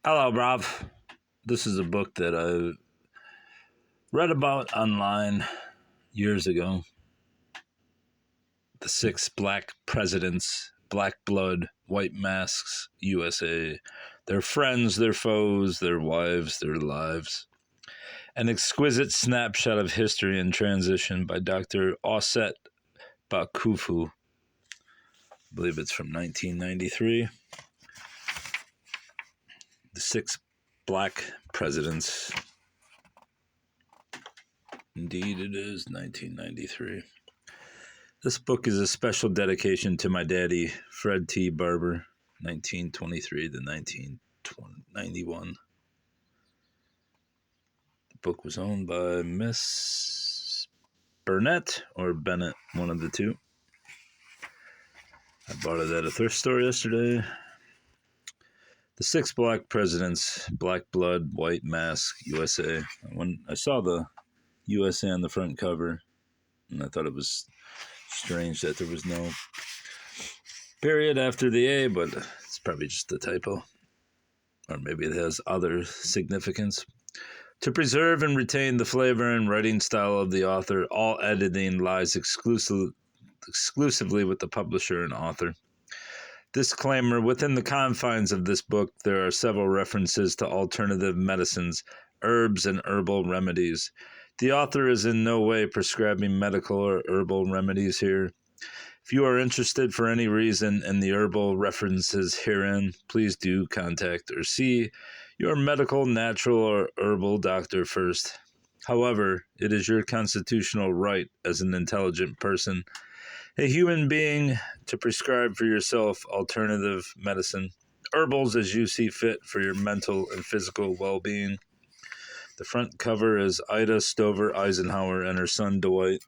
Hello, Rob. This is a book that I read about online years ago. The Six Black Presidents, Black Blood, White Masks, U.S.A. Their friends, their foes, their wives, their lives. An exquisite snapshot of history in transition by Dr. Auset BaKhufu. I believe it's from 1993. The Six Black Presidents. Indeed, it is 1993. This book is a special dedication to my daddy, Fred T. Barber, 1923 to 1991. The book was owned by Miss Burnett or Bennett, one of the two. I bought it at a thrift store yesterday. The Six Black Presidents, Black Blood, White Mask, USA. When I saw the USA on the front cover, and I thought it was strange that there was no period after the A, but it's probably just a typo. Or maybe it has other significance. To preserve and retain the flavor and writing style of the author, all editing lies exclusively with the publisher and author. Disclaimer: within the confines of this book, there are several references to alternative medicines, herbs, and herbal remedies. The author is in no way prescribing medical or herbal remedies here. If you are interested for any reason in the herbal references herein, please do contact or see your medical, natural, or herbal doctor first. However, it is your constitutional right as an intelligent person, a human being, to prescribe for yourself alternative medicine, herbals as you see fit for your mental and physical well-being. The front cover is Ida Stover Eisenhower and her son Dwight.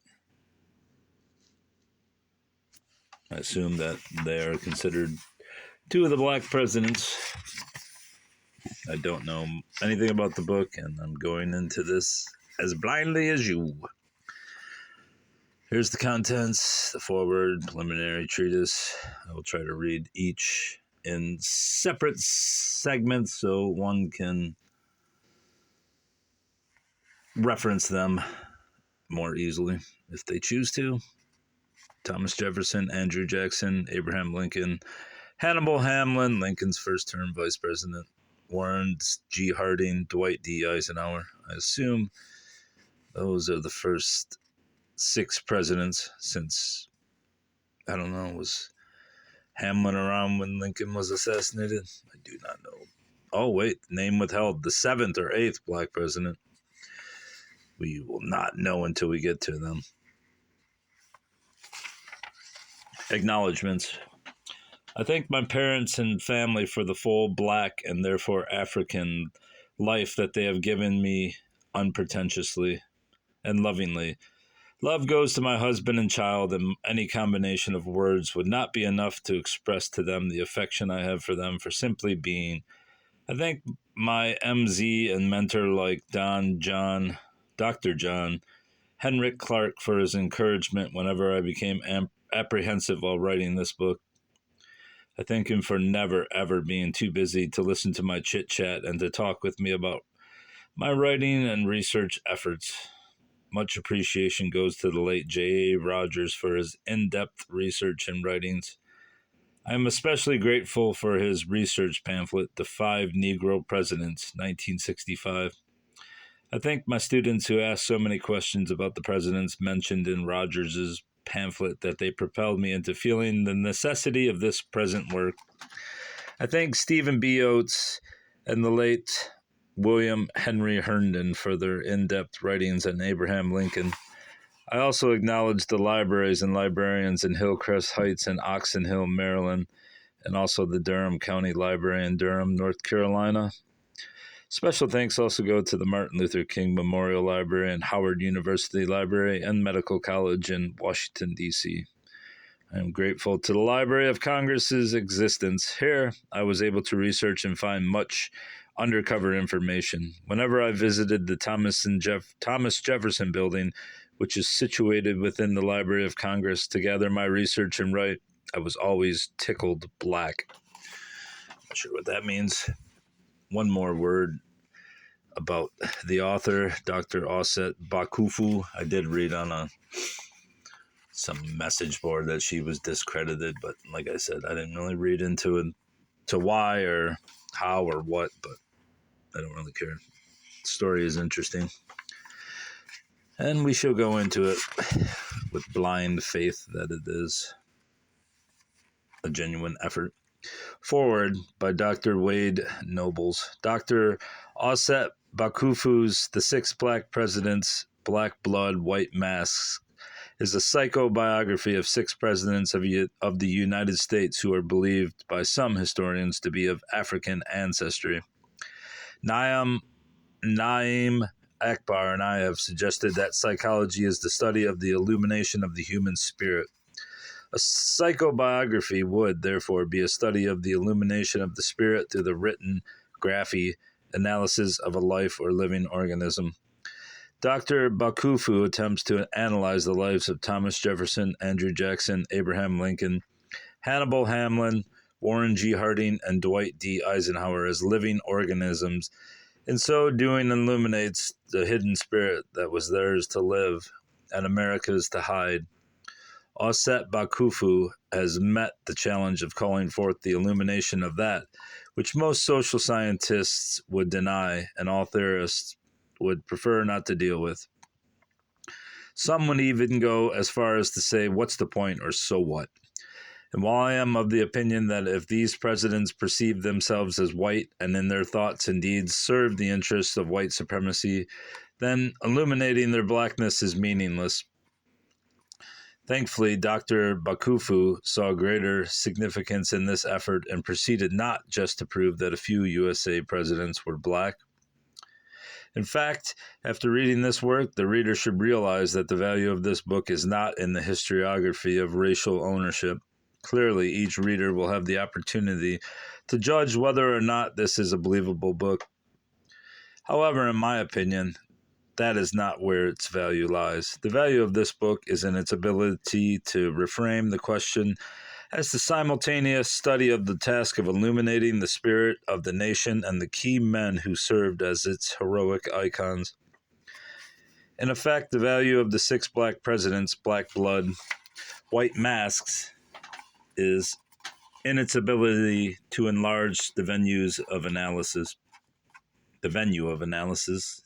I assume that they are considered two of the black presidents. I don't know anything about the book, and I'm going into this as blindly as you. Here's the contents, the foreword, preliminary treatise. I will try to read each in separate segments so one can reference them more easily if they choose to. Thomas Jefferson, Andrew Jackson, Abraham Lincoln, Hannibal Hamlin, Lincoln's first term vice president, Warren G. Harding, Dwight D. Eisenhower. I assume those are the first six presidents since, I don't know, was Hamlin around when Lincoln was assassinated? I do not know. Oh, wait, name withheld. The seventh or eighth black president. We will not know until we get to them. Acknowledgments. I thank my parents and family for the full black and therefore African life that they have given me unpretentiously and lovingly. Love goes to my husband and child, and any combination of words would not be enough to express to them the affection I have for them for simply being. I thank my MZ and mentor like Dr. John, Henrik Clark for his encouragement whenever I became apprehensive while writing this book. I thank him for never, ever being too busy to listen to my chit-chat and to talk with me about my writing and research efforts. Much appreciation goes to the late J.A. Rogers for his in-depth research and writings. I am especially grateful for his research pamphlet, The Five Negro Presidents, 1965. I thank my students who asked so many questions about the presidents mentioned in Rogers's pamphlet that they propelled me into feeling the necessity of this present work. I thank Stephen B. Oates and the late William Henry Herndon for their in-depth writings on Abraham Lincoln. I also acknowledge the libraries and librarians in Hillcrest Heights and Oxon Hill, Maryland, and also the Durham County Library in Durham, North Carolina. Special thanks also go to the Martin Luther King Memorial Library and Howard University Library and Medical College in Washington, D.C. I am grateful to the Library of Congress's existence. Here, I was able to research and find much undercover information. Whenever I visited the Thomas Jefferson Building, which is situated within the Library of Congress, to gather my research and write, I was always tickled black. Not sure what that means. one more word about the author, Dr. Auset BaKhufu. I did read on some message board that she was discredited, but like I said, I didn't really read into it to why or how or what, but I don't really care. The story is interesting. And we shall go into it with blind faith that it is a genuine effort. Foreword by Dr. Wade Nobles. Dr. Auset BaKhufu's The Six Black Presidents, Black Blood, White Masks is a psychobiography of six presidents of the United States who are believed by some historians to be of African ancestry. Naim Akbar and I have suggested that psychology is the study of the illumination of the human spirit. A psychobiography would, therefore, be a study of the illumination of the spirit through the written, graphy analysis of a life or living organism. Dr. BaKhufu attempts to analyze the lives of Thomas Jefferson, Andrew Jackson, Abraham Lincoln, Hannibal Hamlin, Warren G. Harding, and Dwight D. Eisenhower as living organisms. In so doing, illuminates the hidden spirit that was theirs to live and America's to hide. Auset BaKhufu has met the challenge of calling forth the illumination of that which most social scientists would deny and all theorists would prefer not to deal with. Some would even go as far as to say, what's the point, or so what? And while I am of the opinion that if these presidents perceive themselves as white and in their thoughts and deeds serve the interests of white supremacy, then illuminating their blackness is meaningless. Thankfully, Dr. BaKhufu saw greater significance in this effort and proceeded not just to prove that a few U.S.A. presidents were black. In fact, after reading this work, the reader should realize that the value of this book is not in the historiography of racial ownership. Clearly, each reader will have the opportunity to judge whether or not this is a believable book. However, in my opinion, that is not where its value lies. The value of this book is in its ability to reframe the question as the simultaneous study of the task of illuminating the spirit of the nation and the key men who served as its heroic icons. In effect, the value of the six black presidents, black blood, white masks, is in its ability to enlarge the venues of analysis. The venue of analyses.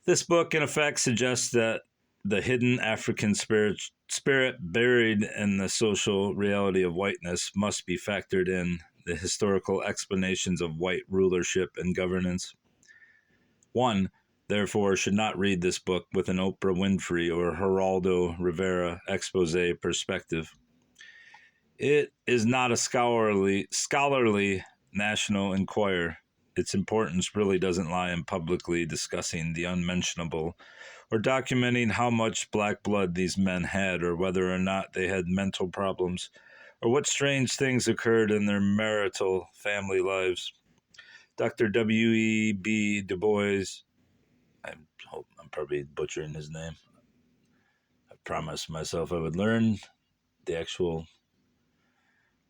This book, in effect, suggests that the hidden African spirit buried in the social reality of whiteness must be factored in the historical explanations of white rulership and governance. One, therefore, should not read this book with an Oprah Winfrey or Geraldo Rivera expose perspective. It is not a scholarly National Enquirer. Its importance really doesn't lie in publicly discussing the unmentionable or documenting how much black blood these men had or whether or not they had mental problems or what strange things occurred in their marital family lives. Dr. W.E.B. Du Bois, I'm probably butchering his name. I promised myself I would learn the actual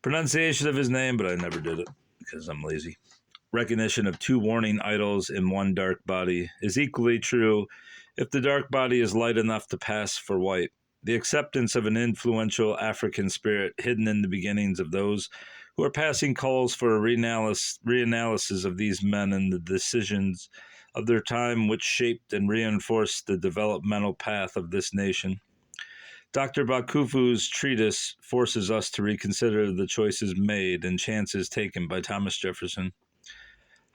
pronunciation of his name, but I never did it because I'm lazy. Recognition of two warning idols in one dark body is equally true if the dark body is light enough to pass for white. The acceptance of an influential African spirit hidden in the beginnings of those who are passing calls for a reanalysis of these men and the decisions of their time which shaped and reinforced the developmental path of this nation. Dr. BaKhufu's treatise forces us to reconsider the choices made and chances taken by Thomas Jefferson.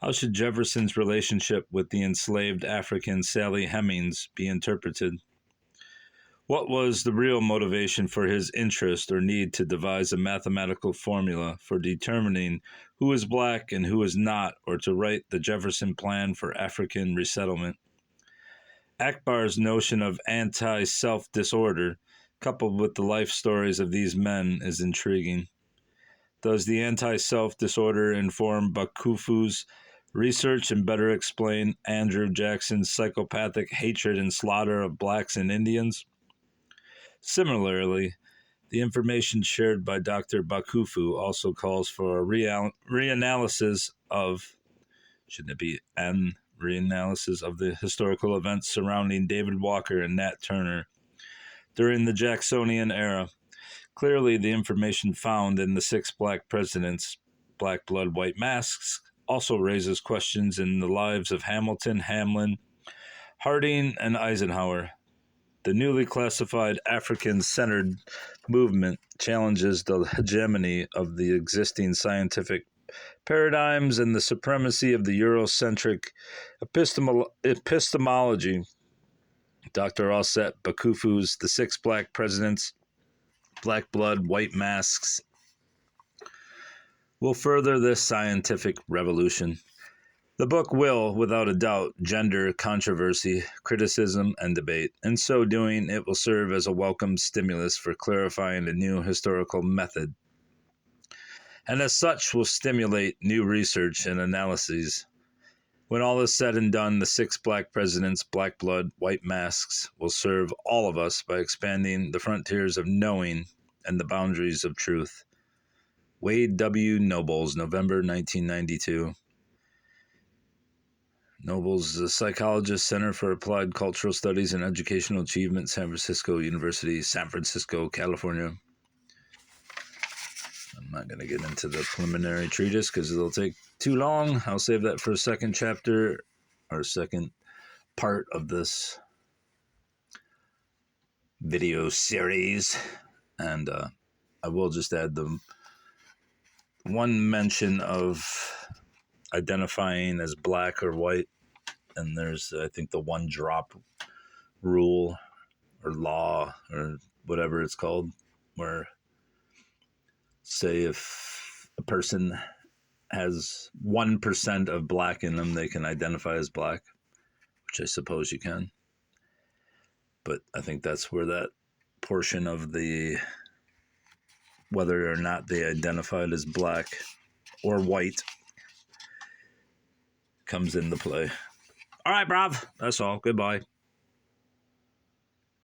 How should Jefferson's relationship with the enslaved African Sally Hemings be interpreted? What was the real motivation for his interest or need to devise a mathematical formula for determining who is black and who is not, or to write the Jefferson Plan for African resettlement? Akbar's notion of anti-self disorder, coupled with the life stories of these men, is intriguing. Does the anti-self disorder inform BaKhufu's research and better explain Andrew Jackson's psychopathic hatred and slaughter of blacks and Indians? Similarly, The information shared by Dr. BaKhufu also calls for a reanalysis of, shouldn't it be an reanalysis of the historical events surrounding David Walker and Nat Turner during the Jacksonian era. Clearly, the information found in the 6 black presidents, Black Blood, White Masks, also raises questions in the lives of Hamilton, Hamlin, Harding, and Eisenhower. The newly classified African-centered movement challenges the hegemony of the existing scientific paradigms and the supremacy of the Eurocentric epistemology. Dr. Auset BaKhufu's The 6 Black Presidents, Black Blood, White Masks will further this scientific revolution. The book will, without a doubt, gender controversy, criticism, and debate. In so doing, it will serve as a welcome stimulus for clarifying a new historical method, and as such will stimulate new research and analyses. When all is said and done, the 6 black presidents, Black Blood, White Masks will serve all of us by expanding the frontiers of knowing and the boundaries of truth. Wade W. Nobles, November 1992. Nobles is a psychologist, Center for Applied Cultural Studies and Educational Achievement, San Francisco University, San Francisco, California. I'm not going to get into the preliminary treatise because it'll take too long. I'll save that for a second chapter, or second part of this video series. And I will just add the one mention of identifying as black or white. And there's, I think, the 1 drop rule or law or whatever it's called, where, say, if a person has 1% of black in them, they can identify as black, which I suppose you can. But I think that's where that portion of the whether or not they identified as black or white comes into play. All right, bruv. That's all. Goodbye.